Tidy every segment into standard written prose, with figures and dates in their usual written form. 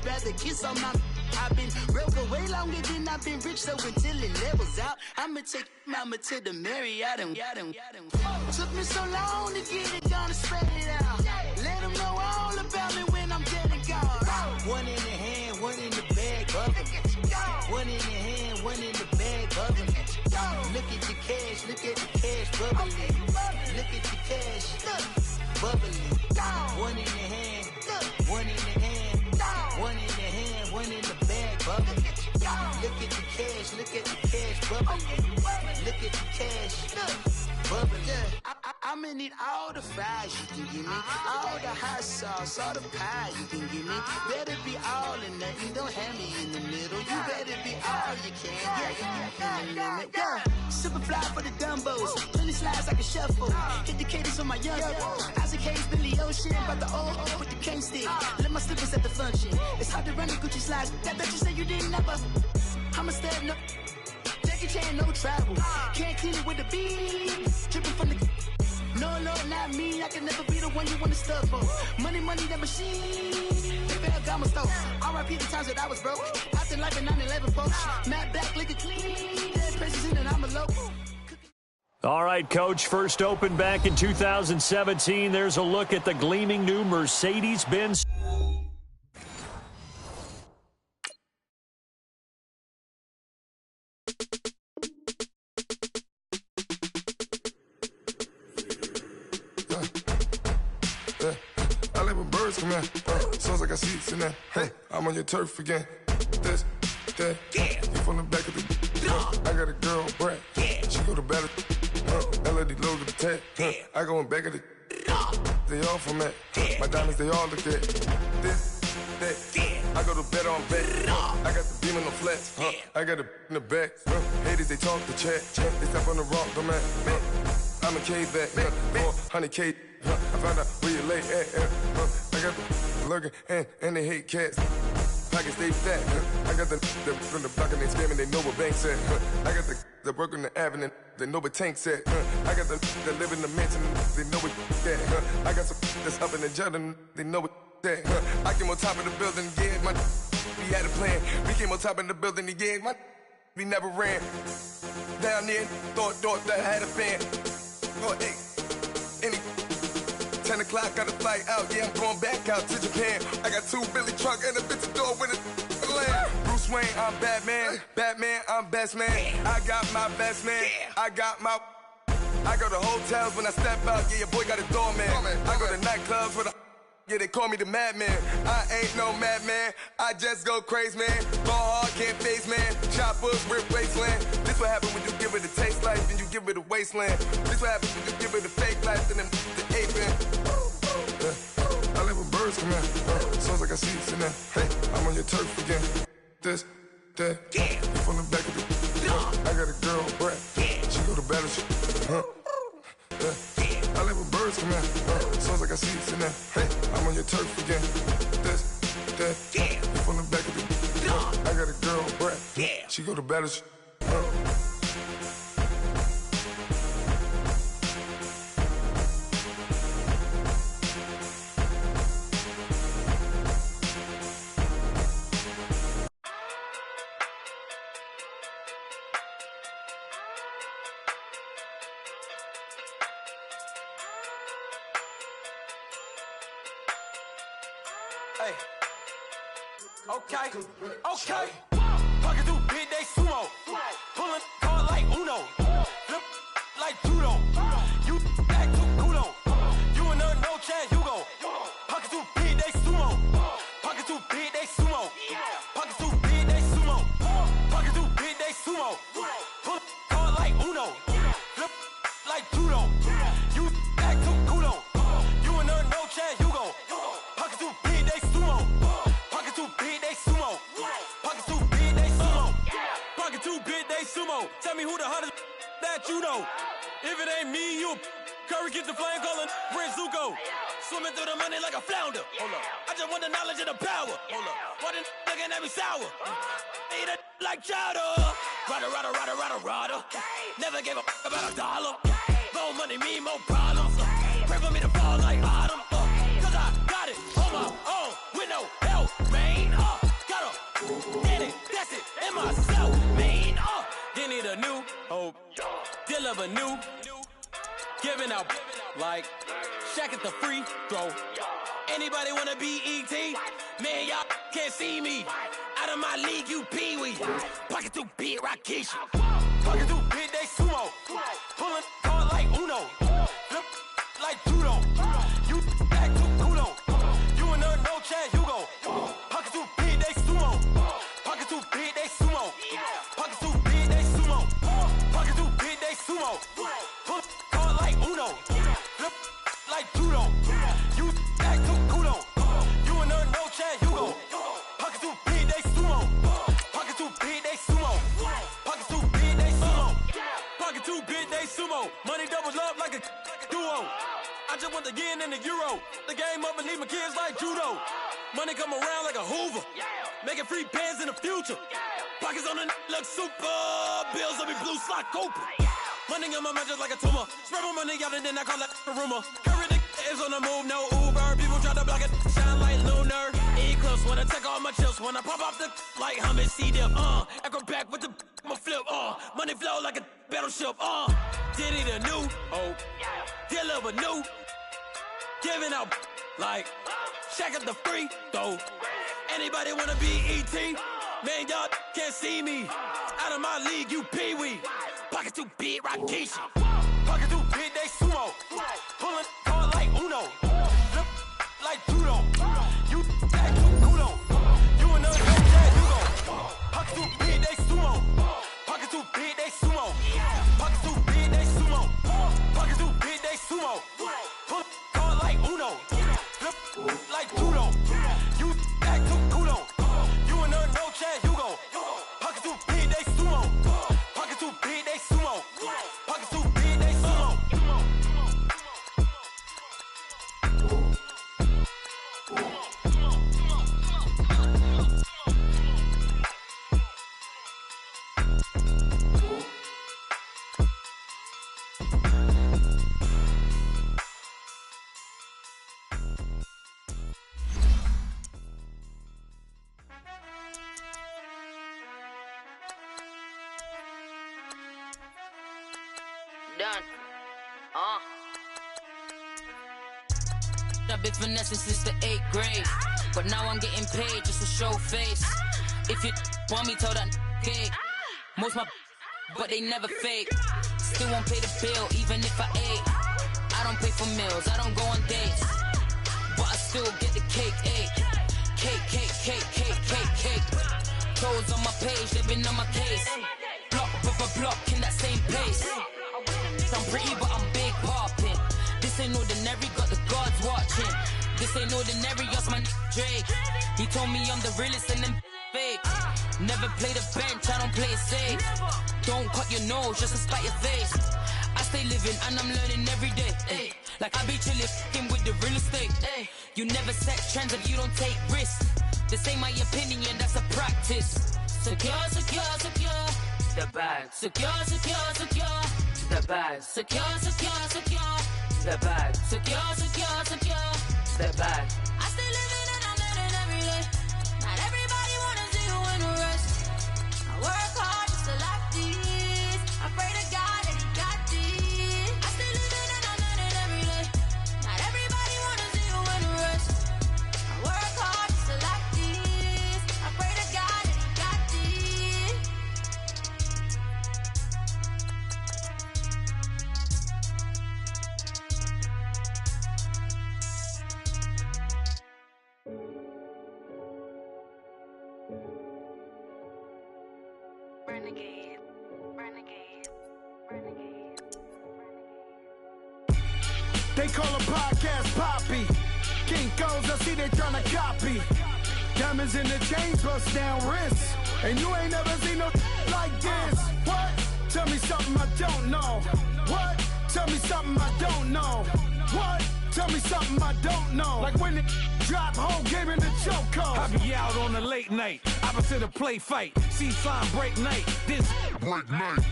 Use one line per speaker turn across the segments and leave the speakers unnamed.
rather kiss on my. I've been broke for way longer than I've been rich, so until it levels out, I'ma take mama to the Marriott and took me so long to get it, gonna spread it out. Let them know all about me when I'm dead and gone. One in the hand, one in the bag, bubbling. One in the hand, one in the bag, bubbling. Look at the cash, look at the cash, bubbling. Look at the cash, bubbling. One in the hand, one in the hand, one in the hand, one in the bag, bubbling. Look at the cash, look at the cash, bubbling. Look at the cash, bubbling. I'ma need all the fries you can give me, all the hot sauce, all the pie you can give me. Better be all or nothing, don't have me in the middle. You better be all you can. Yeah. Super fly for the dumbos, 20 slides like a shuffle. Hit the cadence on my young. Isaac Hayes, Billy Ocean, but the old with the cane stick. Let my slippers at the function. It's hard to run the Gucci slides. That bet you say you didn't never. I'ma step no. Jackie Chan, no travel. Can't clean it with the beat. Dripping from the. No, not me. I can never be the one you want to stuff for. Money, that machine. They fell down my stove. R.I.P. the times that I was broke. After life in 9/11, folks. Matte black, liquor clean. Dead presses in and I'm a local.
All right, Coach, first opened back in 2017. There's a look at the gleaming new Mercedes-Benz.
I let my birds come in. Sounds like I seats in there. Hey, I'm on your turf again. This, that, you from the back of the. I got a girl, Brad. She go to battle. LED logo the tag. I go in back of the. They all from that. My diamonds, they all look at. This, that. I go to bed on bed. I got the beam in the flats. I got it in the back. Haters, they talk the chat. They step on the rock, the man. I'm a cave back. 400K. I found out where you lay at. I got the lurking and they hate cats. Pockets stay fat. I got the from the block and they scamming, they know what banks at. I got the work on the avenue, they know what tanks at. I got the live in the mansion, they know what that. I got some that's up in the jungle, they know what that. I came on top of the building, yeah, my we had a plan. We came on top of the building, yeah, my we never ran. Down there, thought that I had a fan. Oh, hey, any 10 o'clock, got a flight out, yeah, I'm going back out to Japan. I got 2 Billy truck and a bitch door with a land. Bruce Wayne, I'm Batman. Batman, I'm best man. I got my best man. I go to hotels when I step out, yeah, your boy got a doorman. I go to nightclubs with a yeah, they call me the madman. I ain't no madman, I just go crazy, man. Ball hard, can't face, man. Choppers, rip wasteland. This what happen when you give it a taste life, then you give it a wasteland. This what happen when you give it a fake life, then the ape in. I let my birds come in. Sounds like I seats in there. Hey, I'm on your turf again. This, that, you from the back of the. I got a girl, Brad. She go to battle. I let my birds come in. Sounds like I seats in there. Hey, I'm on your turf again. This, that, you from the back of the. I got a girl, Brad. She go to battle.
Hey. Okay. Pocket through big day sumo. Pulling card like Uno. Flip like judo. You act too cool on. You and her no chance, you go. Pocket through big day sumo. Pocket through big day sumo. Pocket through big day sumo. Pocket through big day sumo. Pull card like Uno. Flip like judo. You act too cool on. You and her no chance, you go. Pocket through big day sumo. Pocket too big, they sumo. Pocket too big, they sumo. Pocket too big, they sumo. Tell me who the hottest that you know. If it ain't me, you Curry get the flame calling Prince Zuko. Swimming through the money like a flounder. Hold up. I just want the knowledge and the power. Hold up. Why the looking at me sour? Eat it like chowder. Rada. Never gave a about $1. More money, me, more problems. Pray for me to fall like autumn. Cause I got it on my own with no help, man. Did it, that's it, and myself, man. They need a new hope, deal of a new, giving out like Shaq at the free throw. Anybody wanna be ET? Man, y'all can't see me. Out of my league, you pee-wee. Pocket too big, Rakesh. Pocket too big, they sumo. Pulling card like Uno. Flip like judo. You back to kudo. You in the no chat, Hugo. Pocket too big, they sumo. Pocket too big, they sumo. Pocket too big, they sumo. Pocket too big, they sumo. Pull card like Uno. Flip like judo. You back to kudo. You in the no chat, Hugo. Pocket too big, they sumo. Pocket too big, they sumo. Pocket too big, they sumo. Pocket too big, they sumo. Money doubles up like a duo. I just want the yen and the euro. The game up and leave my kids like judo. Money come around like a Hoover. Making free bands in the future. Pockets on the look super. Bills on me blue slot Cooper. Money on my mind just like a tumor. Spread my money out and then I call it a rumor. Curry the is on the move, no Uber. People try to block it, shine like lunar. Eclipse when I take all my chips. When I pop off the like hummus C-dip. Echo back with the my flip. Money flow like a battleship. Did it a new hope. Deal of a new. Giving out like Shaq at the free throw. Anybody wanna be ET? Man, y'all can't see me. Out of my league, you pee-wee. Pocket too big, Rakesh. Pocket too big, they sumo. Pulling card like Uno. Flip like judo. You back to kudo. You in the no chat, Hugo. Pocket too big, they sumo. Pocket too big, they sumo. Pocket too big, they sumo. Pocket too big, they sumo. Pull card like Uno. Flip like judo. You back to kudo. You in the no chat, Hugo. Pocket too big, they sumo. Pocket too big, they sumo. Pocket too big, they sumo.
Done. I've been finessing since the 8th grade, but now I'm getting paid just to show face. If you want me, tell that gay. Most my but they never fake. Still won't pay the bill even if I ate. I don't pay for meals, I don't go on dates, but I still get the cake. Cake. Toes on my page, they've been on my case. Block in that same pace. I'm pretty, but I'm big poppin'. This ain't ordinary, got the gods watching. This ain't ordinary, that's my Drake. He told me I'm the realest and them fake. Never play the bench, I don't play it safe. Don't cut your nose just to spite your face. I stay living and I'm learning every day. Ay. Like I be chillin' with the real estate. Ay. You never set trends if you don't take risks. This ain't my opinion, that's a practice. Secure. The bag. Secure. The bag. Secure. The bag. Secure. The bag. I stay living and I'm learning every day. Not everybody wanna see you in the rest. I work hard just to like this. I pray to God that he got this. I stay living and I'm learning every day. Not everybody wanna see you in the rest. I work hard just to like this. I pray to God that he got this.
They call a podcast Poppy. Kinkos, I see they tryna copy. Diamonds in the chains, bust down wrists. And you ain't never seen no like this. What? Tell me something I don't know. What? Tell me something I don't know. What? Tell me something I don't know. Like when it drop, whole game in the chokehold.
I be out on a late night, opposite a play fight. See sign break night, this break night.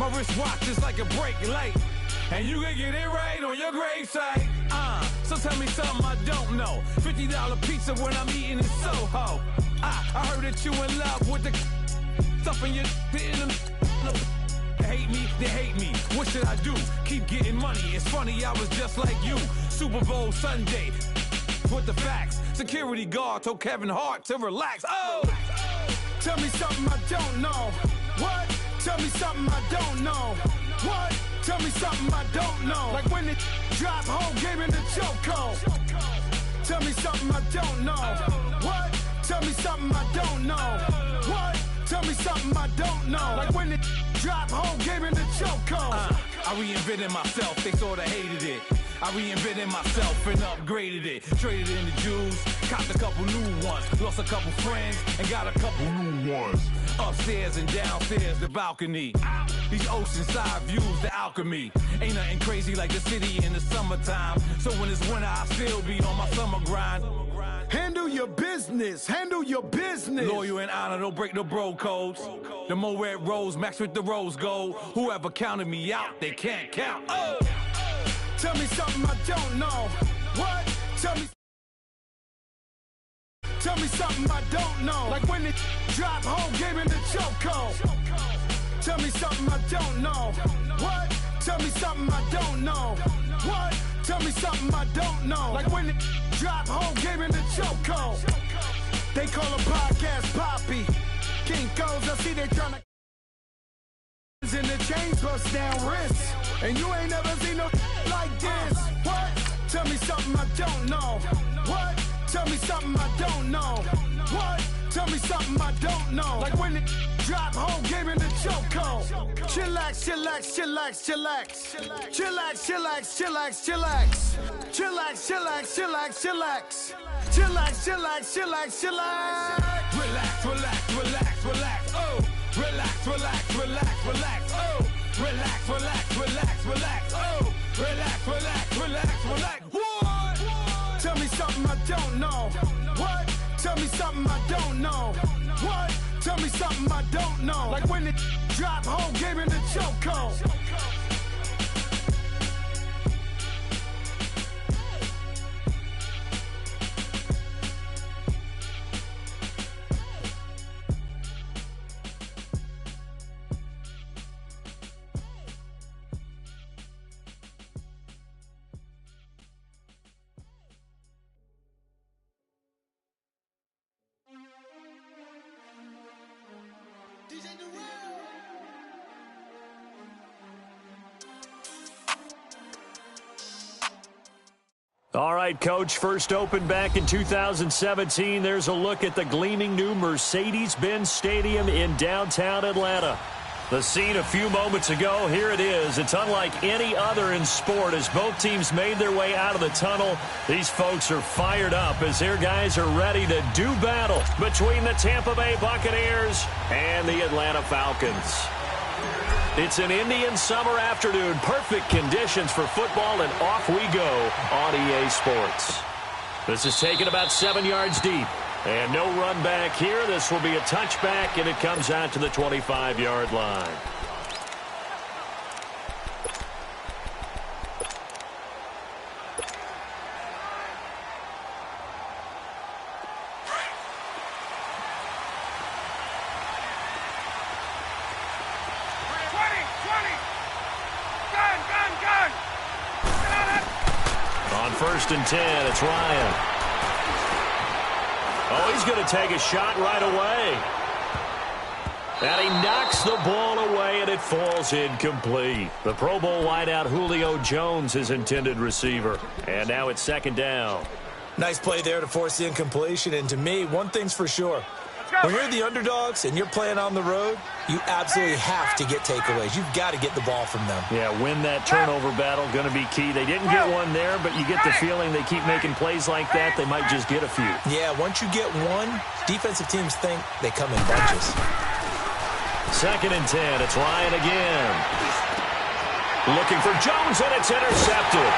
My wristwatch is like a break light. And you can get it right on your gravesite. So tell me something I don't know. $50 pizza when I'm eating in Soho. I heard that you in love with the stuff in your hate me, they hate me. What should I do? Keep getting money. It's funny, I was just like you. Super Bowl Sunday. With the facts. Security guard told Kevin Hart to relax. Oh!
Tell me something I don't know. What? Tell me something I don't know. What? Tell me something I don't know. Like when it drop whole game in the chokehold. Tell me something I don't know. What? Tell me something I don't know. What? Tell me something I don't know. Like when it drop whole game in the chokehold.
I reinvented myself, they sorta hated it. I reinvented myself and upgraded it. Traded in the Jews, copped a couple new ones. Lost a couple friends and got a couple new ones. Upstairs and downstairs, the balcony. These oceanside views, the alchemy. Ain't nothing crazy like the city in the summertime. So when it's winter, I still be on my summer grind.
Handle your business, handle your business.
Loyal and honor, don't break the bro codes. The more red rose, max with the rose gold. Whoever counted me out, they can't count. Oh!
Tell me something I don't know. What? Tell me something I don't know. Like when it drop whole game in the chokehold. Tell me something I don't know. What? Tell me something I don't know. What? Tell me something I don't know. Like when it drop whole game in the chokehold. They call a podcast Poppy. King goes, I see they tryna in the chains bust down wrists. And you ain't never seen no like this. What? Tell me something I don't know. What? Tell me something I don't know. What? Tell me something I don't know. Like when it drop whole game in the chokehold. Chillax, chillax, chillax, chillax. Chillax, chillax, chillax, chillax. Chillax, chillax, chillax, chillax. Chillax, chillax, chillax, chillax.
Relax, relax, relax, relax. Oh! Relax, relax, relax, relax. Oh! Relax, relax, relax, relax. Oh! Relax, relax, relax, relax. What?
Tell me something I don't know. What? Tell me something I don't know. What? Tell me something I don't know. Like when it drop whole game in the chokehold.
All right, Coach, first opened back in 2017. There's a look at the gleaming new Mercedes-Benz Stadium in downtown Atlanta. The scene a few moments ago, here it is. It's unlike any other in sport as both teams made their way out of the tunnel. These folks are fired up as their guys are ready to do battle between the Tampa Bay Buccaneers and the Atlanta Falcons. It's an Indian summer afternoon. Perfect conditions for football, and off we go on EA Sports. This is taken about 7 yards deep. And no run back here. This will be a touchback, and it comes out to the 25-yard line. On 1st and 10, it's Ryan. Oh, he's going to take a shot right away. And he knocks the ball away, and it falls incomplete. The Pro Bowl wideout Julio Jones, his intended receiver. And now it's 2nd down.
Nice play there to force the incompletion. And to me, one thing's for sure. When you're the underdogs and you're playing on the road, you absolutely have to get takeaways. You've got to get the ball from them.
Yeah, win that turnover battle, going to be key. They didn't get one there, but you get the feeling they keep making plays like that, they might just get a few.
Yeah, once you get one, defensive teams think they come in bunches.
2nd and 10, it's Ryan again. Looking for Jones, and it's intercepted.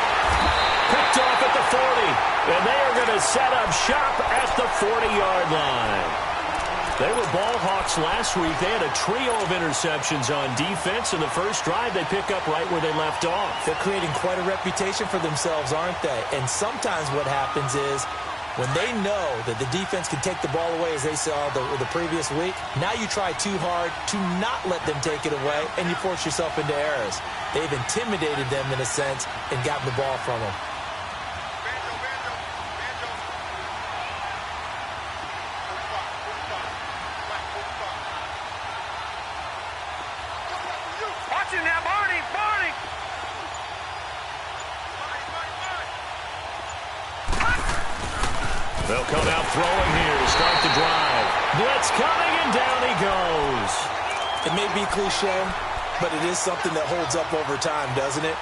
Picked off at the 40, and they are going to set up shop at the 40-yard line. They were ball hawks last week. They had a trio of interceptions on defense. In the first drive, they pick up right where they left off.
They're creating quite a reputation for themselves, aren't they? And sometimes what happens is When they know that the defense can take the ball away, as they saw the previous week, now you try too hard to not let them take it away, and you force yourself into errors. They've intimidated them in a sense and gotten the ball from them.
They'll come out throwing here to start the drive. Blitz coming, and down he goes.
It may be cliche, but it is something that holds up over time, doesn't it?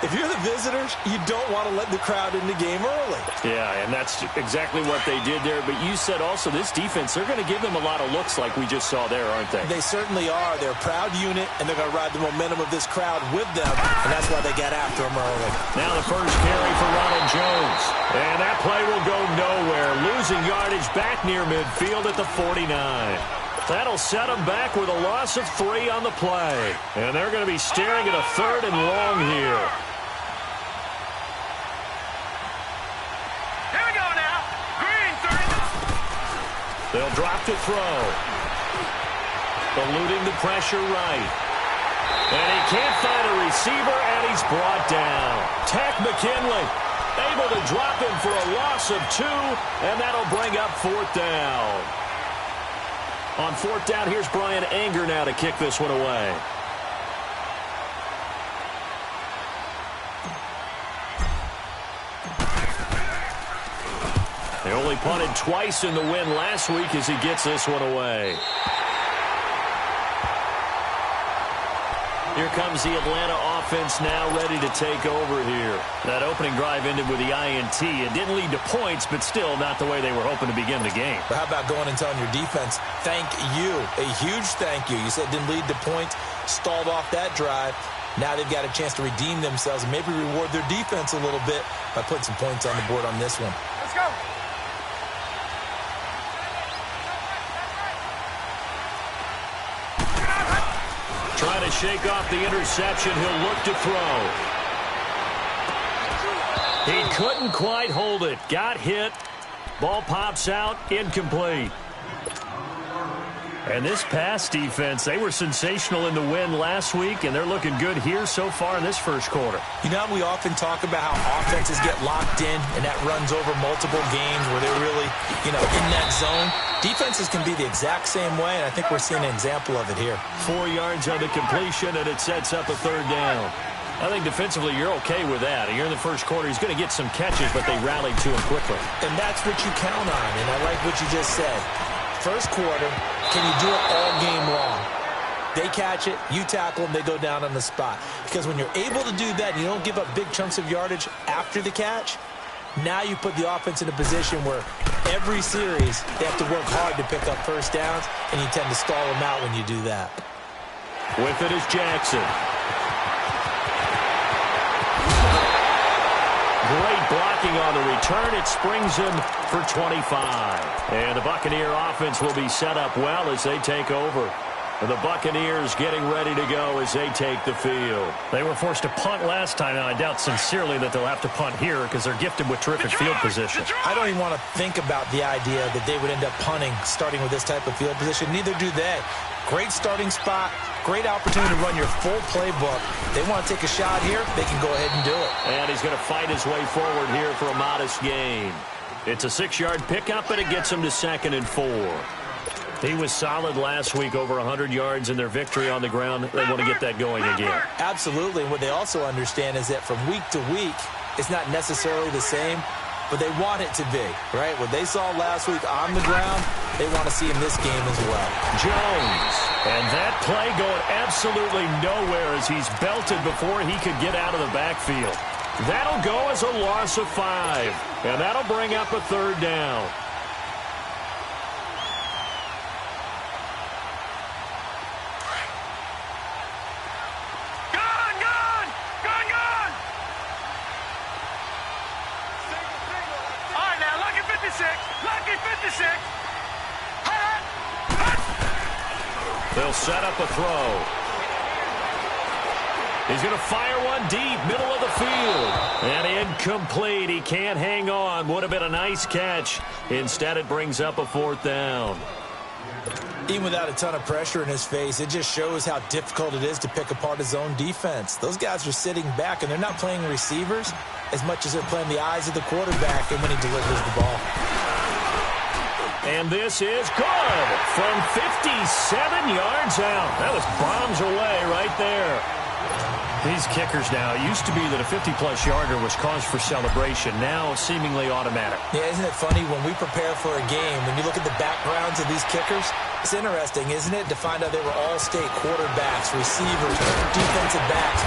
If you're the visitors, you don't want to let the crowd in the game early.
Yeah, and that's exactly what they did there. But you said also this defense, they're going to give them a lot of looks like we just saw there, aren't they?
They certainly are. They're a proud unit, and they're going to ride the momentum of this crowd with them, and that's why they got after them early.
Now the first carry for Ronald Jones. And that play will go nowhere, losing yardage back near midfield at the 49. That'll set them back with a loss of 3 on the play. And they're going to be staring at a 3rd and long here.
Here we go now. Green, 30.
They'll drop to throw. Eluding the pressure right. And he can't find a receiver, and he's brought down. Tech McKinley able to drop him for a loss of 2, and that'll bring up 4th down. On 4th down, here's Brian Anger now to kick this one away. They only punted twice in the win last week as he gets this one away. Here comes the Atlanta offense now ready to take over here. That opening drive ended with the INT. It didn't lead to points, but still not the way they were hoping to begin the game.
But how about going and telling your defense, thank you, a huge thank you. You said it didn't lead to points, stalled off that drive. Now they've got a chance to redeem themselves and maybe reward their defense a little bit by putting some points on the board on this one.
Let's go.
Trying to shake off the interception. He'll look to throw. He couldn't quite hold it. Got hit. Ball pops out. Incomplete. And this pass defense, they were sensational in the win last week, and they're looking good here so far in this first quarter.
You know, we often talk about how offenses get locked in, and that runs over multiple games where they're really, in that zone. Defenses can be the exact same way, and I think we're seeing an example of it here.
4 yards on the completion, and it sets up a 3rd down. I think defensively you're okay with that. You're in the first quarter. He's going to get some catches, but they rallied to him quickly.
And that's what you count on, and I like what you just said. First quarter, can you do it all game long? They catch it, you tackle them, they go down on the spot. Because when you're able to do that, you don't give up big chunks of yardage after the catch, now you put the offense in a position where every series they have to work hard to pick up first downs, and you tend to stall them out when you do that.
With it is Jackson. Great blocking on the return. It springs him for 25. And the Buccaneer offense will be set up well as they take over. And the Buccaneers getting ready to go as they take the field. They were forced to punt last time, and I doubt sincerely that they'll have to punt here because they're gifted with terrific field position.
I don't even want to think about the idea that they would end up punting starting with this type of field position. Neither do they. Great starting spot, great opportunity to run your full playbook. They want to take a shot here, they can go ahead and do it.
And he's going to fight his way forward here for a modest gain. It's a 6-yard pickup, and it gets him to 2nd and 4. He was solid last week, over 100 yards in their victory on the ground. They want to get that going again.
Absolutely. What they also understand is that from week to week, it's not necessarily the same, but they want it to be, right? What they saw last week on the ground, they want to see in this game as well.
Jones. And that play going absolutely nowhere as he's belted before he could get out of the backfield. That'll go as a loss of 5. And that'll bring up a 3rd down. They'll set up a throw. He's going to fire one deep, middle of the field. And incomplete. He can't hang on. Would have been a nice catch. Instead, it brings up a 4th down.
Even without a ton of pressure in his face, it just shows how difficult it is to pick apart his own defense. Those guys are sitting back, and they're not playing receivers as much as they're playing the eyes of the quarterback and when he delivers the ball.
And this is good from 57 yards out. That was bombs away right there. These kickers now, it used to be that a 50-plus yarder was cause for celebration. Now seemingly automatic.
Yeah, isn't it funny when we prepare for a game, when you look at the backgrounds of these kickers, it's interesting, isn't it, to find out they were all-state quarterbacks, receivers, defensive backs,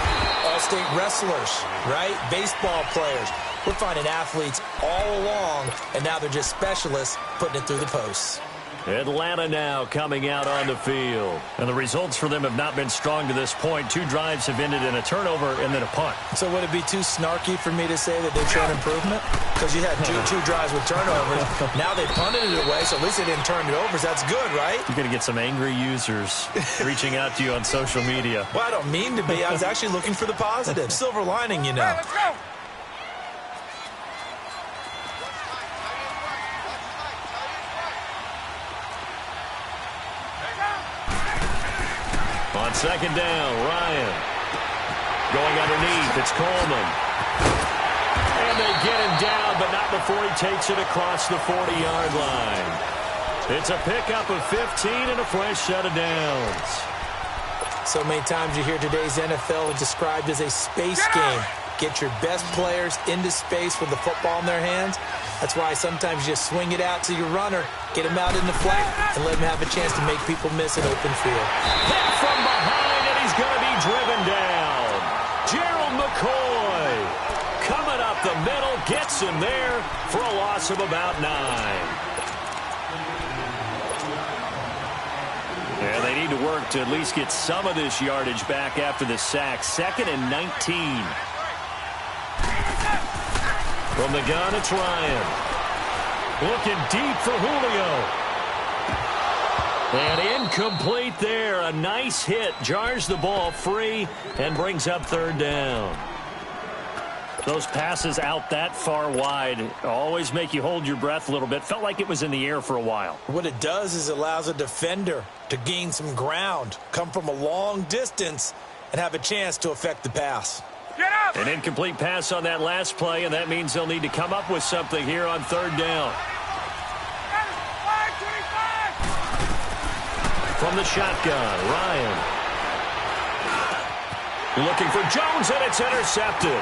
all-state wrestlers, right? Baseball players. We're finding athletes all along, and now they're just specialists putting it through the posts.
Atlanta now coming out on the field. And the results for them have not been strong to this point. 2 drives have ended in a turnover and then a punt.
So would it be too snarky for me to say that they've shown improvement? Because you had two drives with turnovers. Now they punted it away, so at least they didn't turn it over. So that's good, right?
You're going to get some angry users reaching out to you on social media.
Well, I don't mean to be. I was actually looking for the positive. Silver lining, you know.
Let's go.
On 2nd down, Ryan. Going underneath, it's Coleman. And they get him down, but not before he takes it across the 40-yard line. It's a pickup of 15 and a fresh set of downs.
So many times you hear today's NFL described as a space game. Get your best players into space with the football in their hands. That's why sometimes you just swing it out to your runner, get him out in the flat, and let him have a chance to make people miss an open field.
Hit from behind, and he's going to be driven down. Gerald McCoy coming up the middle, gets him there for a loss of about 9. And they need to work to at least get some of this yardage back after the sack. 2nd and 19. From the gun, it's Ryan. Looking deep for Julio. And incomplete there. A nice hit. Jars the ball free and brings up 3rd down. Those passes out that far wide always make you hold your breath a little bit. Felt like it was in the air for a while.
What it does is it allows a defender to gain some ground, come from a long distance, and have a chance to affect the pass.
An incomplete pass on that last play, and that means they'll need to come up with something here on 3rd down. From the shotgun, Ryan. Looking for Jones, and it's intercepted.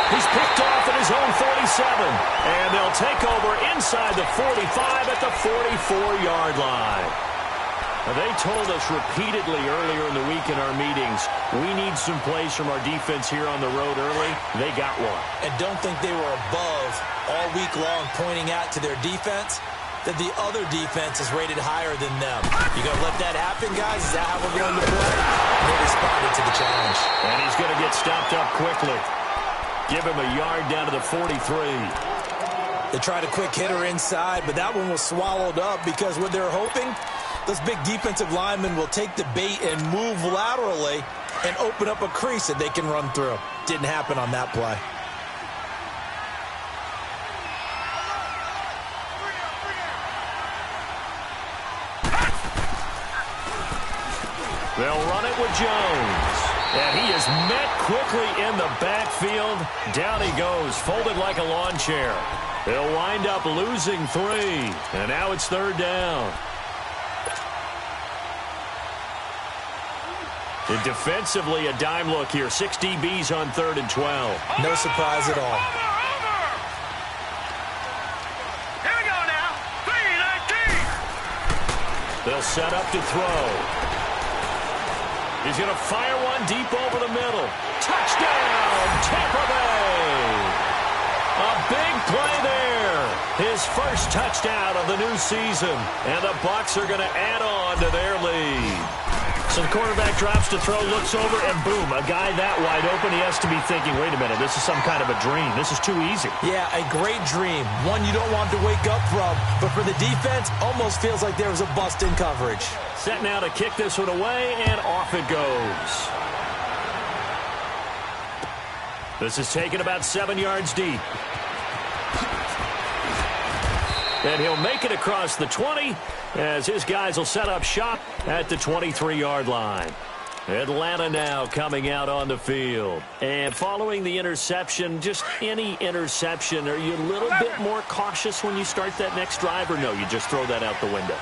He's picked off at his own 47, and they'll take over inside the 45 at the 44-yard line. Now, they told us repeatedly earlier in the week in our meetings, we need some plays from our defense here on the road early. They got one.
And don't think they were above all week long pointing out to their defense that the other defense is rated higher than them. You going to let that happen, guys? Is that how we're going to play? And they responded to the challenge.
And he's going to get stopped up quickly. Give him a yard down to the 43.
They tried a quick hitter inside, but that one was swallowed up because what they're hoping, those big defensive linemen will take the bait and move laterally and open up a crease that they can run through. Didn't happen on that play.
They'll run it with Jones. And he is met quickly in the backfield. Down he goes, folded like a lawn chair. They'll wind up losing 3. And now it's 3rd down. And defensively, a dime look here. 6 DBs on 3rd and 12.
No surprise at all.
Here we go now. 3-19.
They'll set up to throw. He's going to fire one deep over the middle. Touchdown, Tampa Bay. A big play there. His first touchdown of the new season. And the Bucs are going to add on to their lead. So the quarterback drops to throw, looks over, and boom, a guy that wide open, he has to be thinking, wait a minute, this is some kind of a dream. This is too easy.
Yeah, a great dream. One you don't want to wake up from. But for the defense, almost feels like there was a bust in coverage.
Set now to kick this one away, and off it goes. This is taken about 7 yards deep. And he'll make it across the 20 as his guys will set up shop at the 23-yard line. Atlanta now coming out on the field. And following the interception, just any interception, are you a little bit more cautious when you start that next drive, or no, you just throw that out the window?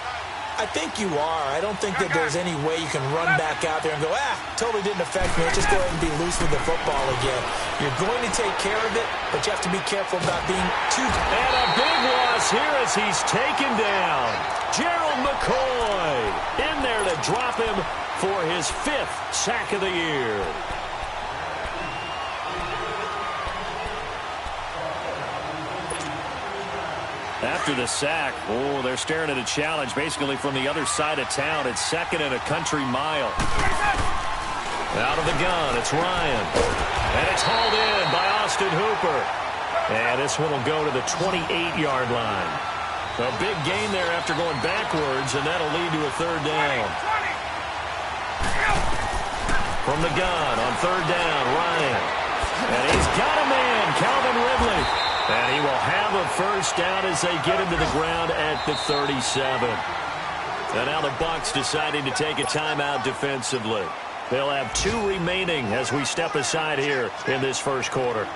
I think you are. I don't think that there's any way you can run back out there and go, totally didn't affect me. Let's just go ahead and be loose with the football again. You're going to take care of it, but you have to be careful about being too...
And a big loss here as he's taken down. Gerald McCoy in there to drop him for his 5th sack of the year. After the sack, they're staring at a challenge basically from the other side of town. It's 2nd and a country mile. Out of the gun, it's Ryan. And it's hauled in by Austin Hooper. And this one will go to the 28-yard line. A big gain there after going backwards, and that'll lead to a 3rd down. From the gun on 3rd down, Ryan. And he's got a man, Calvin Ridley. And he will have a 1st down as they get him to the ground at the 37. And now the Bucs deciding to take a timeout defensively. They'll have 2 remaining as we step aside here in this first quarter.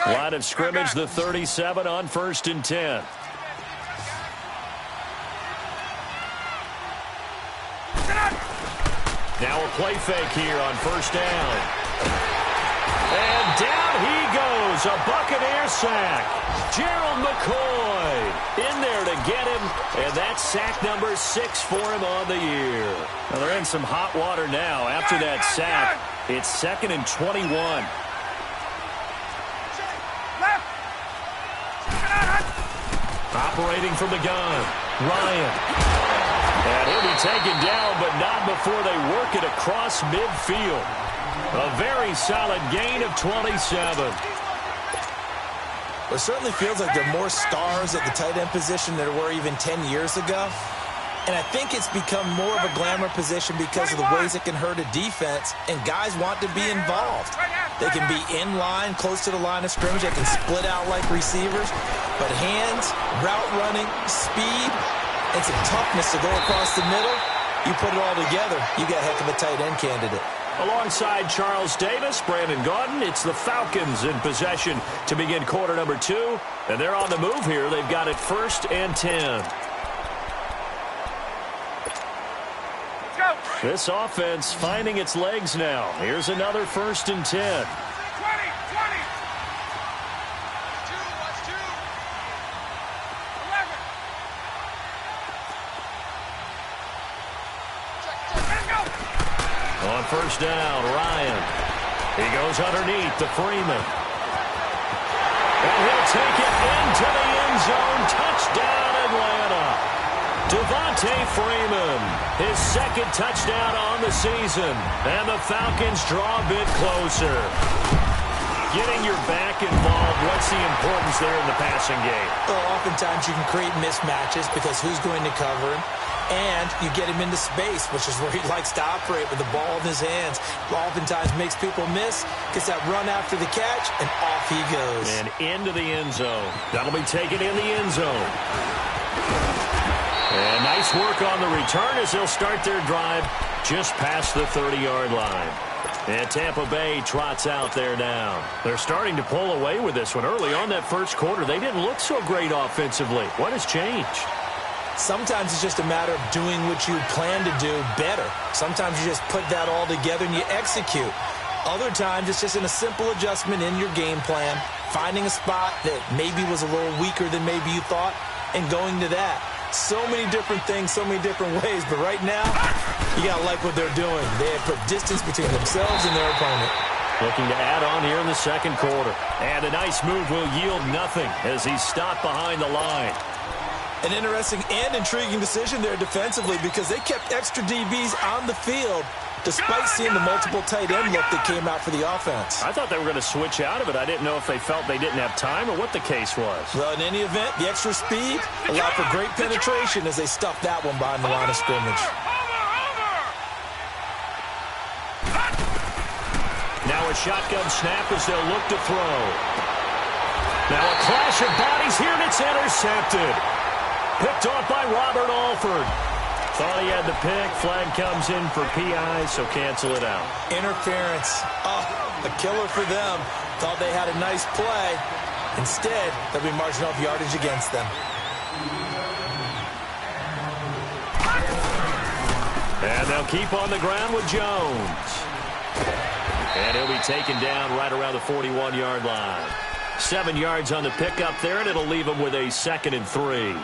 Line of scrimmage, the 37 on 1st and 10. Now a play fake here on 1st down. And down he goes, a Buccaneer sack. Gerald McCoy in there to get him, and that's sack number 6 for him on the year. Now they're in some hot water now after that sack. It's 2nd and 21. Operating from the gun, Ryan. And he'll be taken down, but not before they work it across midfield. A very solid gain of 27.
It certainly feels like there are more stars at the tight end position than there were even 10 years ago. And I think it's become more of a glamour position because of the ways it can hurt a defense, and guys want to be involved. They can be in line, close to the line of scrimmage. They can split out like receivers. But hands, route running, speed, and some toughness to go across the middle, you put it all together, you got a heck of a tight end candidate.
Alongside Charles Davis, Brandon Gaudin, it's the Falcons in possession to begin quarter number 2. And they're on the move here. They've got it 1st and 10. This offense finding its legs now. Here's another 1st and 10. On 1st down, Ryan. He goes underneath to Freeman. And he'll take it into the end zone. Touchdown, Atlanta. Devontae Freeman, his 2nd touchdown on the season. And the Falcons draw a bit closer. Getting your back involved, what's the importance there in the passing game?
Well, oftentimes you can create mismatches because who's going to cover him? And you get him into space, which is where he likes to operate with the ball in his hands. Oftentimes makes people miss, gets that run after the catch, and off he goes.
And into the end zone. That'll be taken in the end zone. And nice work on the return as they'll start their drive just past the 30-yard line. And Tampa Bay trots out there now. They're starting to pull away with this one. Early on that first quarter, they didn't look so great offensively. What has changed?
Sometimes it's just a matter of doing what you plan to do better. Sometimes you just put that all together and you execute. Other times it's just in a simple adjustment in your game plan, finding a spot that maybe was a little weaker than maybe you thought, and going to that. So many different things, so many different ways, but right now, you got to like what they're doing. They have put distance between themselves and their opponent.
Looking to add on here in the second quarter. And a nice move will yield nothing as he's stopped behind the line.
An interesting and intriguing decision there defensively because they kept extra DBs on the field despite seeing the multiple tight end look that came out for the offense.
I thought they were going to switch out of it. I didn't know if they felt they didn't have time or what the case was.
Well, in any event, the extra speed allowed for great penetration as they stuffed that one behind the line of scrimmage.
Now a shotgun snap as they'll look to throw. Now a clash of bodies here, and it's intercepted. Picked off by Robert Alford. Thought he had the pick. Flag comes in for PI, so cancel it out.
Interference. Oh, a killer for them. Thought they had a nice play. Instead, they'll be marching off yardage against them.
And they'll keep on the ground with Jones. And he'll be taken down right around the 41-yard line. 7 yards on the pickup there, and it'll leave them with a 2nd and 3.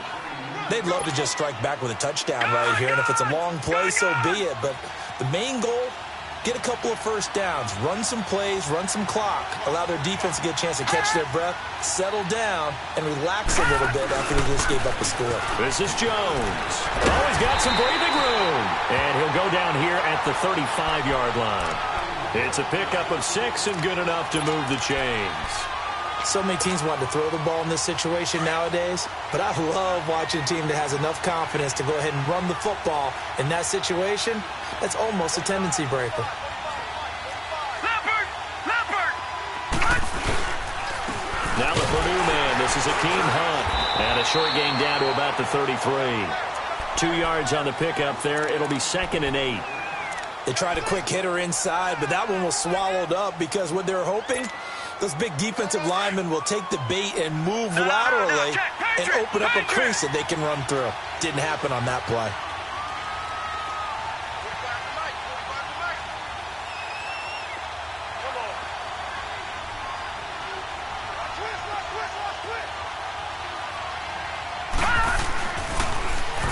They'd love to just strike back with a touchdown right here, and if it's a long play, so be it. But the main goal, get a couple of first downs, run some plays, run some clock, allow their defense to get a chance to catch their breath, settle down, and relax a little bit after they just gave up a score.
This is Jones. Oh, he's got some breathing room. And he'll go down here at the 35-yard line. It's a pickup of 6 and good enough to move the chains.
So many teams want to throw the ball in this situation nowadays, but I love watching a team that has enough confidence to go ahead and run the football. In that situation, that's almost a tendency breaker.
Now the Purdue man, this is Akeem Hunt. And a short gain down to about the 33. 2 yards on the pickup there. It'll be 2nd and 8.
They tried a quick hitter inside, but that one was swallowed up because what they were hoping, those big defensive linemen will take the bait and move laterally and open up a crease that they can run through. Didn't happen on that play.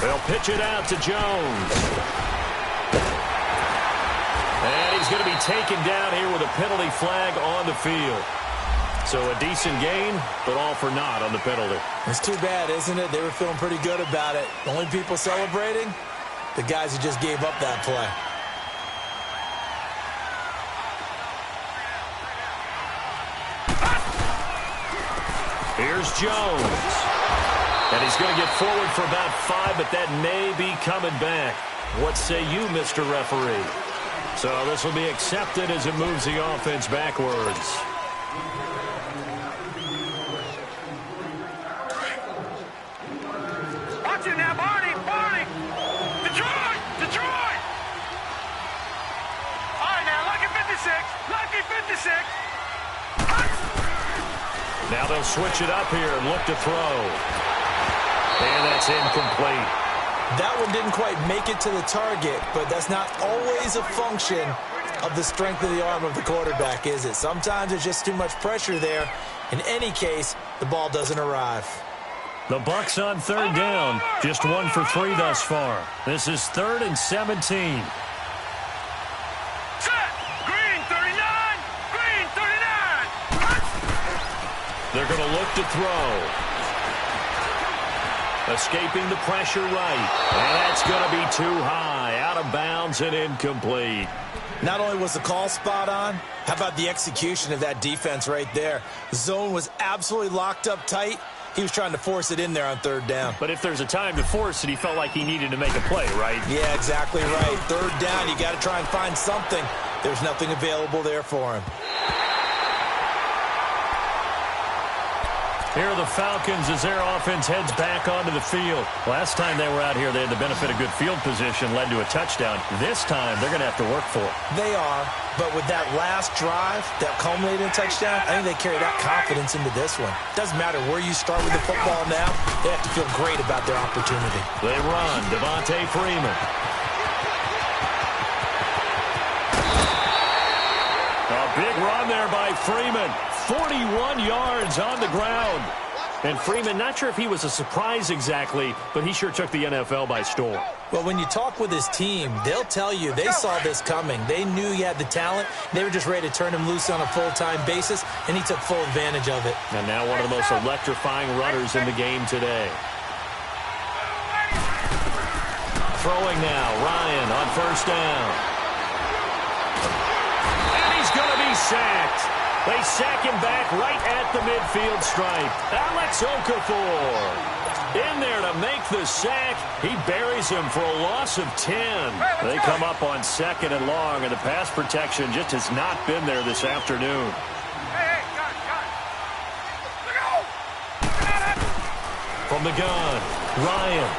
They'll pitch it out to Jones. And he's going to be taken down here with a penalty flag on the field. So a decent gain, but all for naught on the penalty.
It's too bad, isn't it? They were feeling pretty good about it. The only people celebrating, the guys who just gave up that play.
Here's Jones. And he's going to get forward for about 5, but that may be coming back. What say you, Mr. Referee? So this will be accepted as it moves the offense backwards.
Watch it now, Barney! Detroit! All right, now, lucky 56!
Now they'll switch it up here and look to throw. And that's incomplete.
That one didn't quite make it to the target, but that's not always a function of the strength of the arm of the quarterback, is it? Sometimes there's just too much pressure there. In any case, the ball doesn't arrive.
The Bucs on 3rd down. Just 1 for 3 thus far. This is 3rd and 17.
Set! Green 39!
They're going to look to throw. Escaping the pressure right. And that's going to be too high. Out of bounds and incomplete.
Not only was the call spot on, how about the execution of that defense right there? The zone was absolutely locked up tight. He was trying to force it in there on 3rd down.
But if there's a time to force it, he felt like he needed to make a play, right?
Yeah, exactly right. 3rd down, you got to try and find something. There's nothing available there for him.
Here are the Falcons as their offense heads back onto the field. Last time they were out here, they had the benefit of good field position, led to a touchdown. This time, they're going to have to work for it.
They are, but with that last drive that culminated in a touchdown, I think they carry that confidence into this one. Doesn't matter where you start with the football now, they have to feel great about their opportunity.
They run. Devontae Freeman. A big run there by Freeman. 41 yards on the ground. And Freeman, not sure if he was a surprise exactly, but he sure took the NFL by storm.
Well, when you talk with his team, they'll tell you they saw this coming. They knew he had the talent. They were just ready to turn him loose on a full-time basis, and he took full advantage of it.
And now one of the most electrifying runners in the game today. Throwing now, Ryan on 1st down. sacked. They sack him back right at the midfield stripe. Alex Okafor in there to make the sack. He buries him for a loss of 10. They come up on 2nd and long, and the pass protection just has not been there this afternoon. From the gun, Ryan.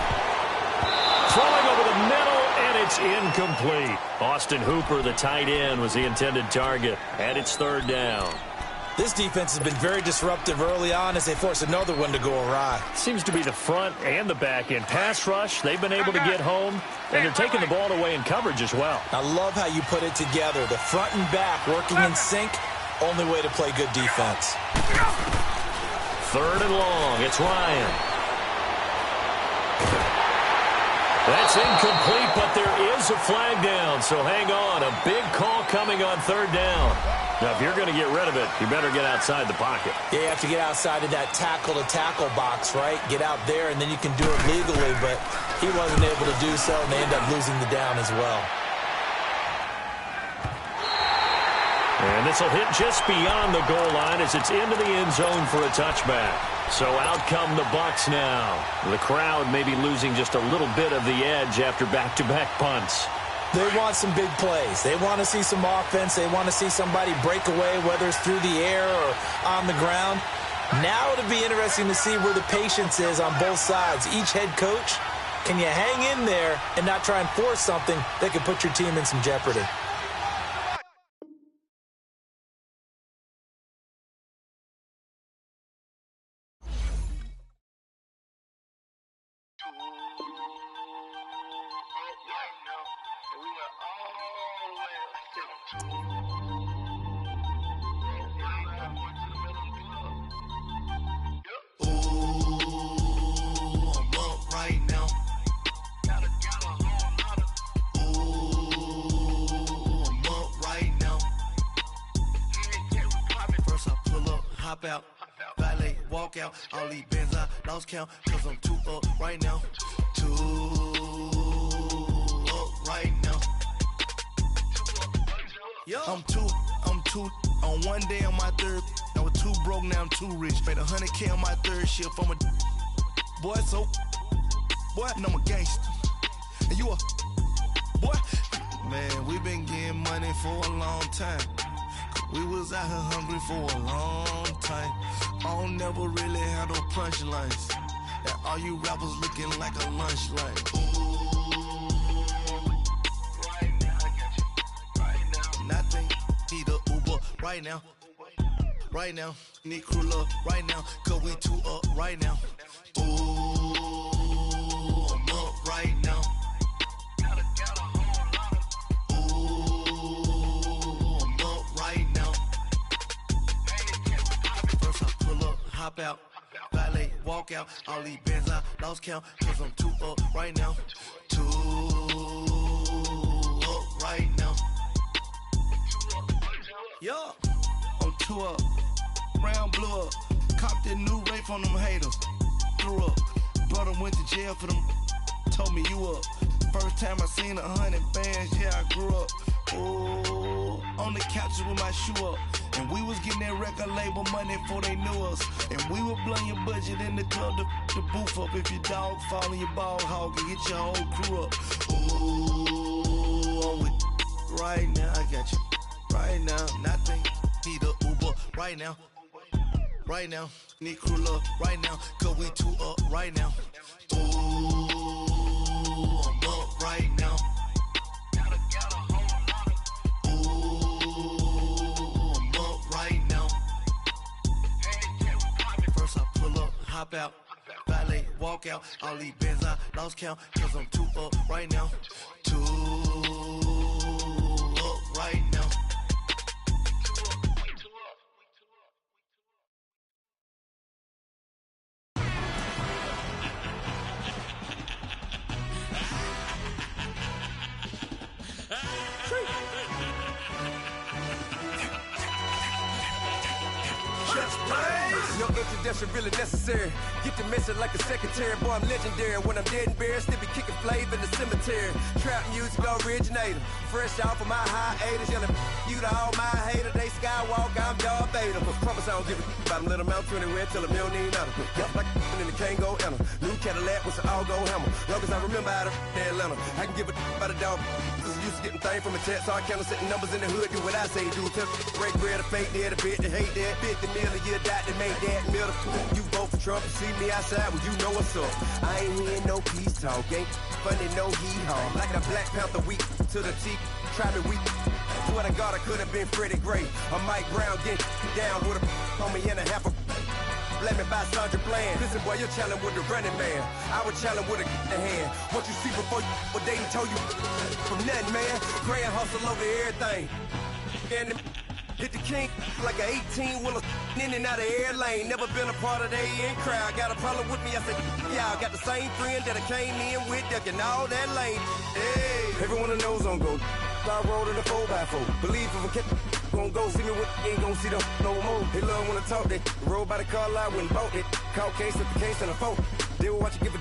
Throwing over the middle, and it's incomplete. Austin Hooper, the tight end, was the intended target, and it's 3rd down.
This defense has been very disruptive early on as they force another one to go awry.
Seems to be the front and the back end. Pass rush, they've been able to get home, and they're taking the ball away in coverage as well.
I love how you put it together. The front and back working in sync, only way to play good defense.
3rd and long, it's Ryan. That's incomplete, but there is a flag down, so hang on. A big call coming on 3rd down. Now, if you're going to get rid of it, you better get outside the pocket.
Yeah, you have to get outside of that tackle-to-tackle box, right? Get out there, and then you can do it legally, but he wasn't able to do so, and they end up losing the down as well.
And this will hit just beyond the goal line as it's into the end zone for a touchback. So out come the Bucs now. The crowd may be losing just a little bit of the edge after back-to-back punts.
They want some big plays. They want to see some offense. They want to see somebody break away, whether it's through the air or on the ground. Now it'll be interesting to see where the patience is on both sides. Each head coach, can you hang in there and not try and force something that could put your team in some jeopardy?
Out, valet, walk out, all these bands I lost count, cause I'm 2 up right now, 2 up right now, I'm two, on one day on my 3rd, I was 2 broke, now I'm 2 rich, made 100K on my 3rd shift, I'm a boy, so, boy, and I'm a gangster, and you a, boy, man, we been getting money for a long time. We was out here hungry for a long time. I don't never really had no punchlines. And all you rappers looking like a lunch line. Right now, I got you. Right now. Nothing. Need a Uber right now. Right now. Need crew love right now. Cause we 2 up right now. Ooh, I'm up right now. Hop out, valet, walk out, all these bands I lost count, cause I'm 2 up right now, 2 up right now, yeah, I'm 2 up, round blew up, copped that new rape on them haters, threw up, brother went to jail for them, told me you up, first time I seen 100 bands, yeah I grew up, ooh, on the couches with my shoe up. And we was getting that record label money before they knew us. And we were blowing your budget in the club to boof up. If your dog fall in your ball hog and get your whole crew up. Ooh, I'm with right now, I got you. Right now, nothing. Need a Uber right now. Right now, need crew love right now. Cause we 2 up right now. Ooh, I'm up right now. Hop out, valet, walk out, all these bands I lost count, cause I'm 2 up right now, 2 up right now.
No introduction really necessary. Get the message like a secretary. Boy, I'm legendary. When I'm dead and buried, still be kicking flavor in the cemetery. Trap music originator. Fresh off of my hiatus. Yelling you to all my haters. They skywalk hate them. Promise I don't give a about them. Let them out to anywhere till them don't need matter. Yup, like and the can't go enter. New Cadillac with an all-go hammer. Long as I remember out of Atlanta, I can give a about a dog. Used to getting things from a text, so I count setting numbers in the hood. Do what I say, do. Tell break bread, a fake there, the bit, the hate that. 50 million a year, dot to make that middle. You vote for Trump, you see me outside, well, you know what's up. I ain't hearing no peace talk, ain't funny, no hee-haw. Like a Black Panther weak to the teeth, try to weak. Swear to God, I could have been Freddie Gray. Or Mike Brown getting down with a on me and a half a. Let me buy Sandra Bland. Listen, boy, you're challenging with the running man. I would challenge with a hand. What you see before you, what they done told you from nothing, man. Grand hustle over everything. And hit the king like an 18-wheeler in and out of air lane. Never been a part of the in crowd. Got a problem with me, I said, y'all got the same friend that I came in with, ducking all that lane. Hey, everyone knows on go. I rolled in a 4x4. Believe if a kid gon' go see me with ain't gon' see them no more. They love when I talk, they roll by the car lot when bought it. Caught case at the case and a phone. They will watch you give a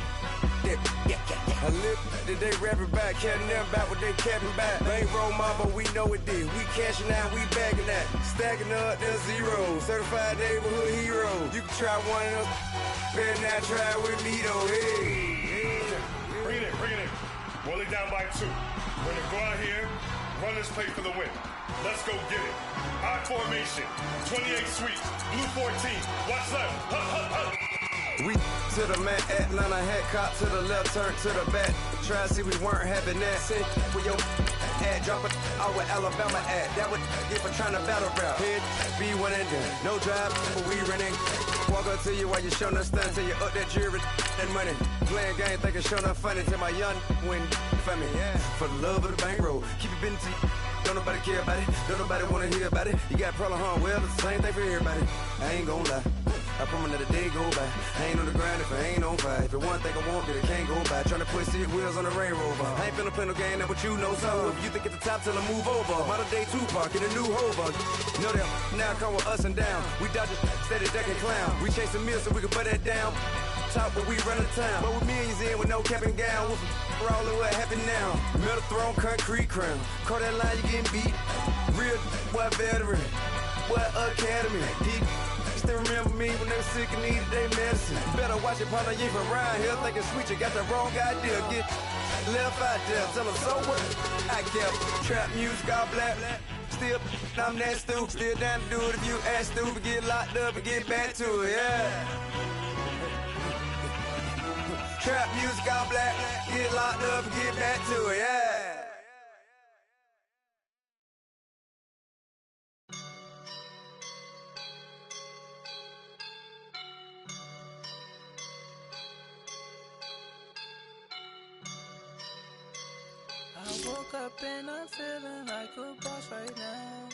dip. I live that they rapping back, catching them back what they capping back. They ain't roll my, but we know it did. We cashing out, we bagging that. Stacking up, there's zero. Certified neighborhood hero. You can try one of them, better not try with me though. Hey.
Bring it in. Roll it down by 2. We're gonna go out here, run this play for the win. Let's go get it. I formation, 28 sweeps, blue 14. Watch left.
We to the man, Atlanta head cop to the left, turn to the back. Try to see we weren't having that. Sit with your ad, drop it out with Alabama ad. That would get for trying to battle rap. Head be one and done. No drive, but we running. Walk up to you while you show no stun till you up that jury and money. Playing game, thinking show no funny till my young win for me. Yeah. For the love of the bankroll, keep it busy. Don't nobody care about it. Don't nobody wanna hear about it. You got problem, huh? Well, it's the same thing for everybody. I ain't gon' lie. I promise that a day go by. I ain't on the grind if I ain't on fire. If it one thing I want, then it can't go by. Tryna put 6 wheels on the Range Rover. I ain't finna play no game, that what you know. So if you think at the top till I move over. Modern day Tupac in a new Hova. Know that now come with us and down. We dodge it, steady deck and clown. We chase a meal so we can put that down. Top, but we run the town. But with millions in with no cap and gown. We're all in what happened now. Metal throne, concrete crown. Call that line, you getting beat. Real, what veteran. What academy. He still remember me when they were sick and needed their medicine. Better watch it, partner, you from around here thinking sweet, you got the wrong idea. Get left out there, tell them so what I kept. Trap music, all black. Still, I'm that stupid. Still down to do it if you ask stupid. Get locked up and get back to it, yeah. Trap music, all black. Get locked up and get back to it, yeah.
I woke up and I'm feeling like a boss right now.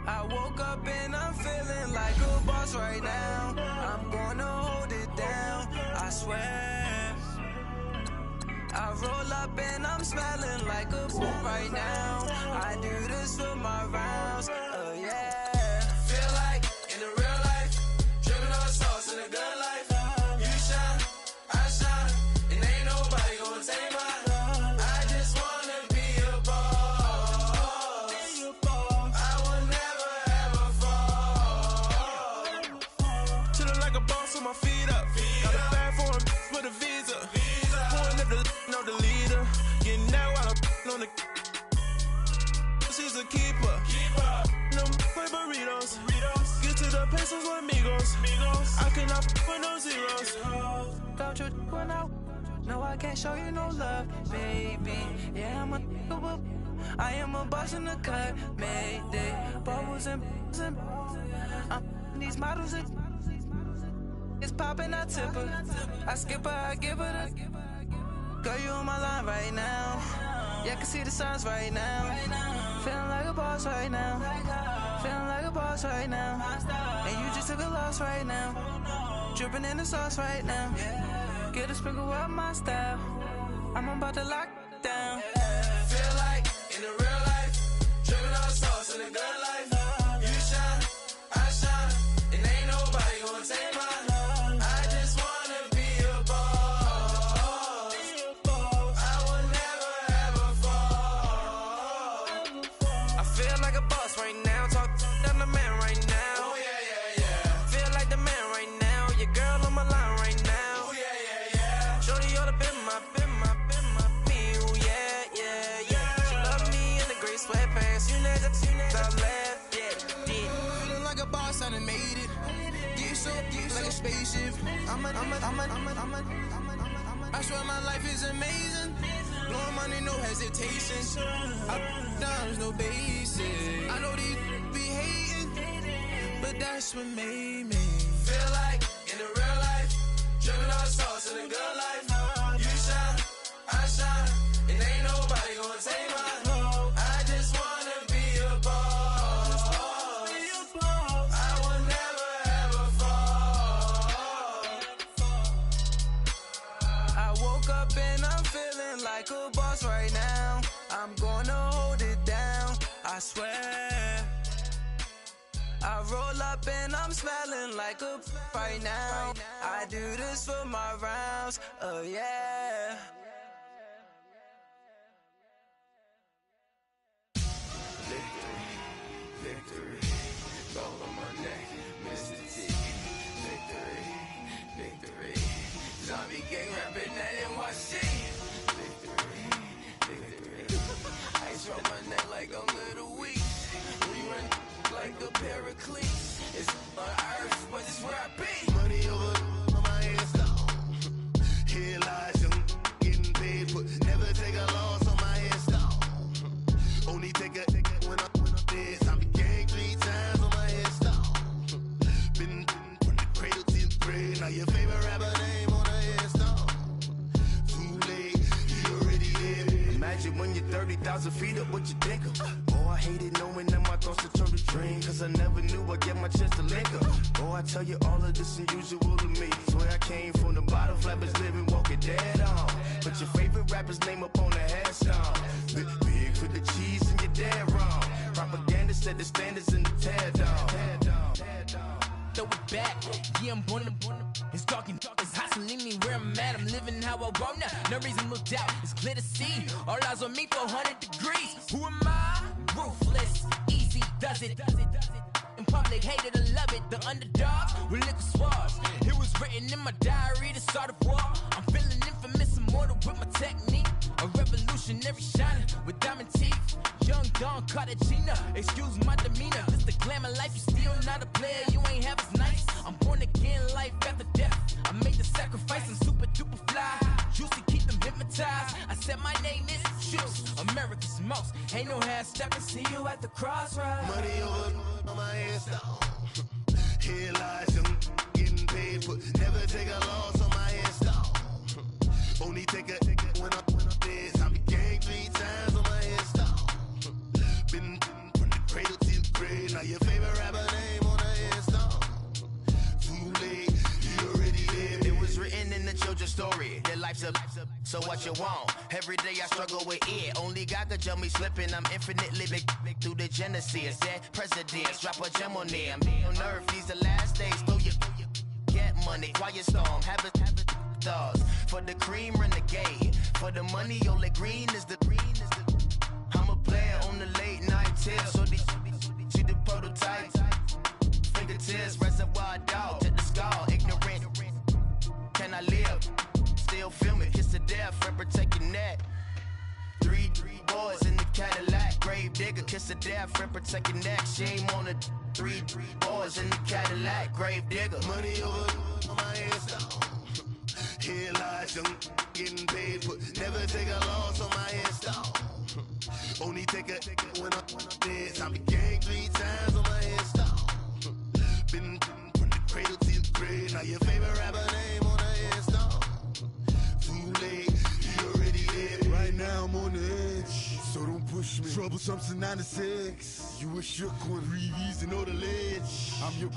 I woke up and I'm feeling like a boss right now. I'm gonna hold it down, I swear. I roll up and I'm smelling like a boom right now. I do this for my rounds, oh yeah. Feel like in the real life, dripping on sauce in a good life. You shine, I shine, and ain't nobody gonna take mine. I just wanna be a boss. I will never ever fall. Chillin' like a boss with my feet up. Got a bag for him with a visa. Pulling up the know the leader. Getting out while I'm on the. She's a keeper. No play burritos. Get to the pesos with amigos. I cannot with no zeros. Don't you run out? No, I can't show you no love, baby. Yeah, I am a boss in the cut, mayday. Bubbles and these models it's popping, I tip her. I skip her, I give her the. Girl, you on my line right now. Yeah, I can see the signs right now. Feeling like a boss right now. Feeling like a boss right now. And you just took a loss right now. Dripping in the sauce right now. Get a sprinkle up my style. I'm about to lock down. Feel like in the real life, dripping on sauce in the good life. You shine, I shine, and ain't nobody gonna take mine. I just wanna be a boss. I will never ever fall. like a boss right now. Talk down the man right now.
Oh, yeah.
Feel like the man right now. Your girl on my line right now.
Oh, yeah.
Shorty oughta been my me. Ooh, yeah. She love me in the gray sweatpants. You next, I left. Yeah.
Feeling like a boss, I done made it. Get so like a spaceship. I swear my life is amazing. Blowing money, no hesitation. Down, no basic. I know these be hating, but that's what made me
Feel like in the real life, dripping all the sauce in the good life. You shine, I shine, and ain't nobody gonna take my home. I just wanna be a boss. I will never ever fall.
I woke up and I'm feeling like a boss right now. I'm gonna hold it down, I swear. I roll up and I'm smelling like a right now. I do this for my rounds, oh yeah.
Victory, gold on my neck, Mr. T. Victory, zombie gang rapping that NYC. Victory, ice round my neck like a little weak. We run like a paraclete. It's on earth, but it's where I be. Money over on my hands down. Here lies young, getting paid, but never take a loss on my hands down. Only take a when I'm dead. I be gang 3 times on my head down. Been from the cradle to the grave. Now your favorite rapper name on the headstone. Too late, you already there. Imagine when you're 30,000 feet up, what you think of? Oh, I hated knowing that my thoughts would turn to dream. Cause I never knew I'd get my chance to link up. Oh, I tell you all of this unusual to me. Swear I came from the bottom, flappers living, walking dead on. Put your favorite rapper's name up on the headstone. Big for the cheese and you're dead wrong. Propaganda set the standards in the tear down.
Throw it back, yeah, I'm born it's talking, it's hustling me where I'm at. I'm living how I want now. No reason to look out, it's clear to see. All eyes on me for 100 degrees. Who am I? Ruthless, easy, does it. In public, hate it or love it. The underdogs with liquor swabs. It was written in my diary to start a war. I'm feeling infamous, immortal with my technique. A revolutionary shining with diamond teeth. Young Don Cartagena, excuse my demeanor. This the glamour life, you still not a player. You ain't half as nice. I'm born again, life after death. I made the sacrifice, I'm super duper fly. Used to keep them hypnotized. I said my name is Juice, America's most. Ain't no half stepping, see you at the crossroads.
Money over on my hands down. Here lies young, getting paid, but never take a loss on my hands down. Only take a when I'm dead. I be gang 3 times on my hands down. Been from the cradle to the grave. Now your favorite rapper name on the headstone. Too late, you already there. It was written in the children's story. Their life's a so what you want? Every day I struggle with it. Only God could tell me slipping. I'm infinitely big through the genesis. Dead presidents, drop a gem on them. On earth, these the last days. Throw your get money, quiet storm. Have it thoughts. For the cream, renegade. For the money, only green is the. I'm a player on the late night tip. So they see the prototype. Fingertips, reservoir dog. To the skull, ignorant. Can I live? Still film it, kiss to death, friend, protect your neck. 3 boys in the Cadillac, grave digger, kiss to death, friend, protect your neck. Shame on the 3 boys in the Cadillac, grave digger. Money over on my hands down. Here lies young, getting paid, but never take a loss on my hands down. Only take a when I'm dead. I be gang 3 times on my hands down. Been from the cradle to the grave. Now your favorite rapper name on the headstone. Too late, you already there. Right now I'm on the edge, so don't push me. Troublesome to 96. You a shook one, breathe easy, know the ledge. I'm your,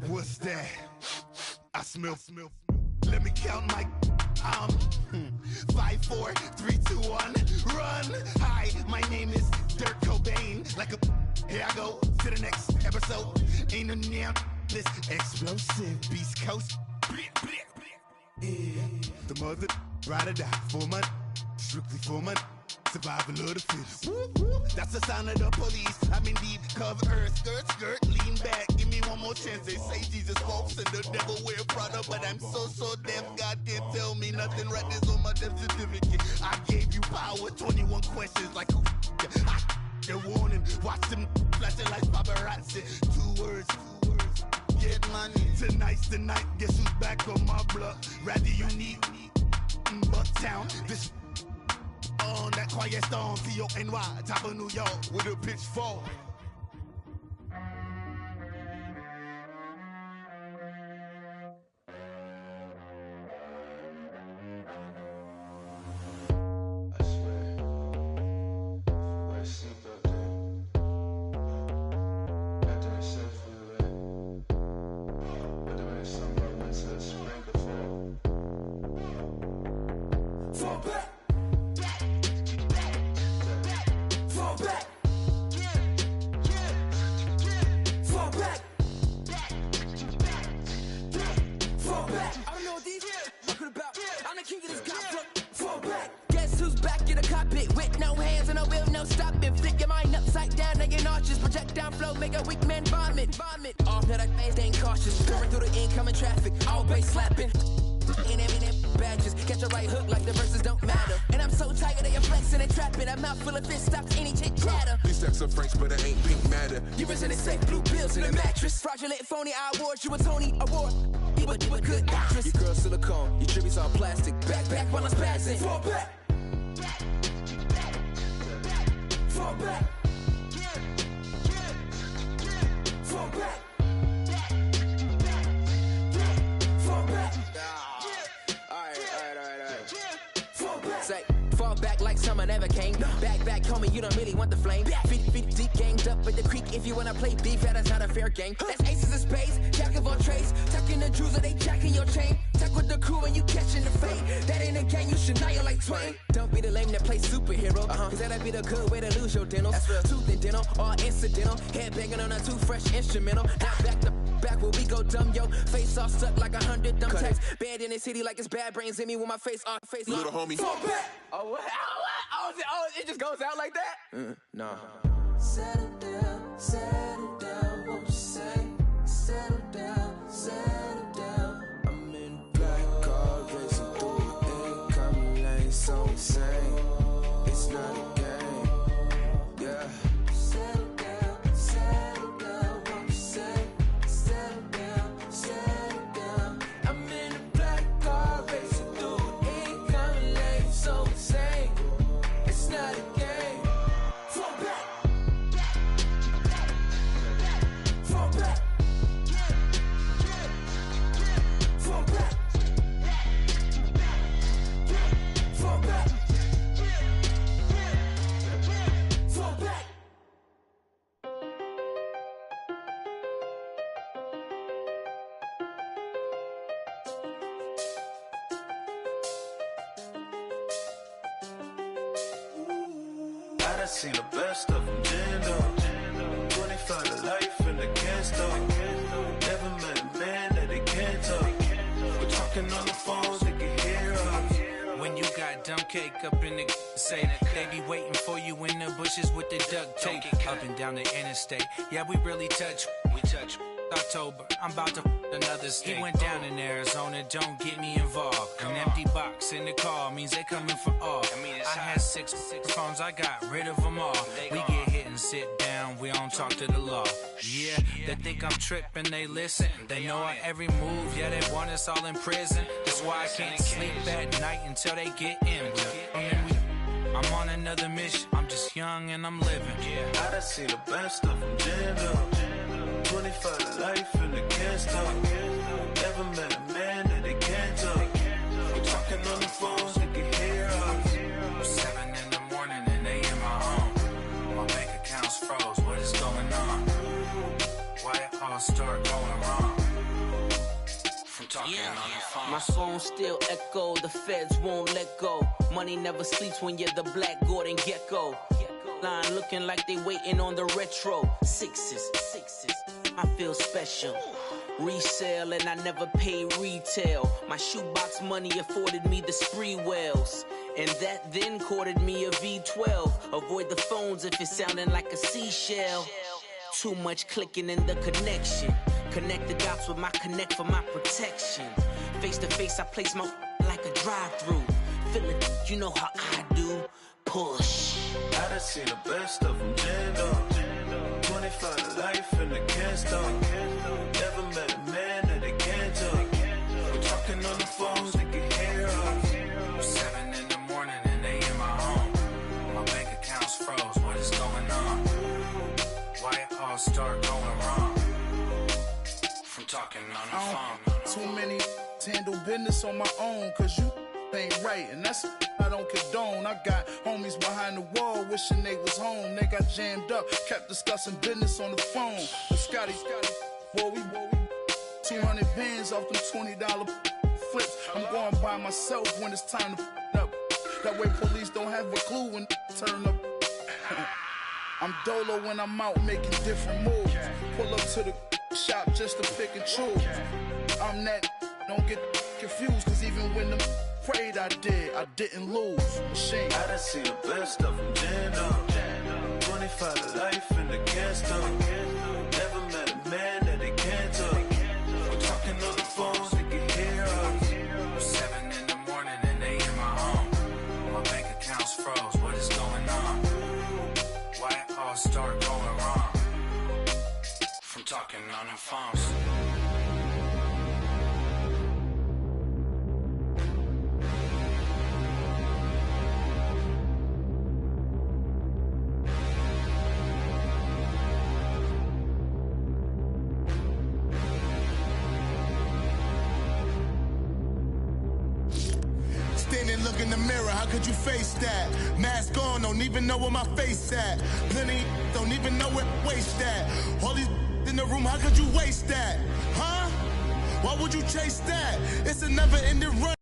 what's that? I smell. Let me count my. 5, 4, 3, 2, 1, run. Hi, my name is Dirk Cobain. Like a, here I go to the next episode. Ain't no damn this explosive Beast Coast. Yeah. The mother ride or die for my strictly for my. survival of the fittest. Whoop, whoop. That's the sound of the police. I'm in deep cover earth, skirt, lean back. Give me one more chance. They say Jesus walks and the devil wear Prada, but I'm so deaf. God can't tell me nothing. Right there's on my death certificate. I gave you power. 21 questions like who the warning. Watch them flashing like paparazzi. Two words. Get money. Tonight's the night. Guess who's back on my block? Rather unique. Bucktown. This on that quiet storm. T-O-N-Y. Top of New York with a pitchfork.
You a Tony Award, you a good actress. Your girl silicone, your tributes all plastic. Back while I'm spazzing. Fall back. Fall back. Fall back. Fall back. Alright. Fall back. Say, fall back like summer never came. Back, homie, you don't really want the flame. Feet deep, ganged up at the creek. If you wanna play beef, that's not a fair game. That's aces of spades, jack of all trades. Tucking the jewels or they jacking your chain. Tuck with the crew and you catching the fade. That ain't a game, you should know you like Twain. Don't be the lame that plays superhero. Cause that'd be the good way to lose your dentals. Tooth and dental, all incidental. Head banging on a too fresh instrumental. Now back to back where we go dumb, yo. Face all stuck like 100 dumb tacks. Bad in the city like it's bad brains in me with my face off.
Little homie.
Fall back. Oh, what? It just goes out like that? Nah.
Settle down, won't you say? Settle down.
I'm in black car, racing through the incoming lane, so insane. It's not a game, yeah.
Settle down, won't you say? Settle down.
I'm in a black car, racing through the incoming lane, so insane. It's not a game.
Fall back.
I done seen the best of them, Jando. 25 to life and they can't stop. Never met a man that they can't talk. We're talking on the phones, they can hear us.
When you got dumb cake up in the say that they be waiting for you in the bushes with the duct tape up and down the interstate. Yeah, we really touch. We touch. October, I'm about to another state. He went down in Arizona, don't get me involved. An empty box in the car means they coming for all. I had six phones, I got rid of them all. We get hit and sit down, we don't talk to the law. Yeah, they think I'm tripping, they listen. They know our every move, yeah, they want us all in prison. That's why I can't sleep at night until they get in. I'm on another mission, I'm just young and I'm living.
I done seen the best of them, Jando. 25 to life and they can't stop. Never met a man that they can't talk. We're talking on the phones, they can hear us.
7 in the morning and they in my home. My bank account's froze, what is going on? Why it all start going wrong? From talking on the phone.
My phone still echo, the feds won't let go. Money never sleeps when you're the black Gordon Gecko. Line looking like they waiting on the retro. Sixes, I feel special. Resale and I never pay retail. My shoebox money afforded me the spree wells. And that then courted me a V12. Avoid the phones if it's sounding like a seashell. Too much clicking in the connection. Connect the dots with my connect for my protection. Face to face, I place my like a drive-through. Feeling, you know how I do. Push.
I done seen the best of them jammed up. 25 to life and they can't stop. Never met a man that they can't talk. We're talking on the phones, they can hear us.
7 in the morning and they in my home. My bank account's froze, what is going on? Why it all start going wrong? From talking on the phone.
Too many handle business on my own, cause you ain't right, and that's I don't condone. I got homies behind the wall wishing they was home. They got jammed up, kept discussing business on the phone. But Scotty, boy, we 200 bands off them $20 flips. I'm going by myself when it's time to up. That way police don't have a clue when turn up. I'm dolo when I'm out making different moves. Pull up to the shop just to pick and choose. I'm that, don't get confused, cause even when them prayed I didn't lose. Machine.
I done seen the best of them jammed up. 25 to life and they can't stop. Never met a man that they can't talk. We're talking on the phones, they can hear us.
7 in the morning and they in my home. My bank account's froze, what is going on? Why it all start going wrong? From talking on the phones.
Look in the mirror, how could you face that? Mask on, don't even know where my face at. Plenty don't even know where waste at. All these in the room, how could you waste that? Huh? Why would you chase that? It's a never-ending run.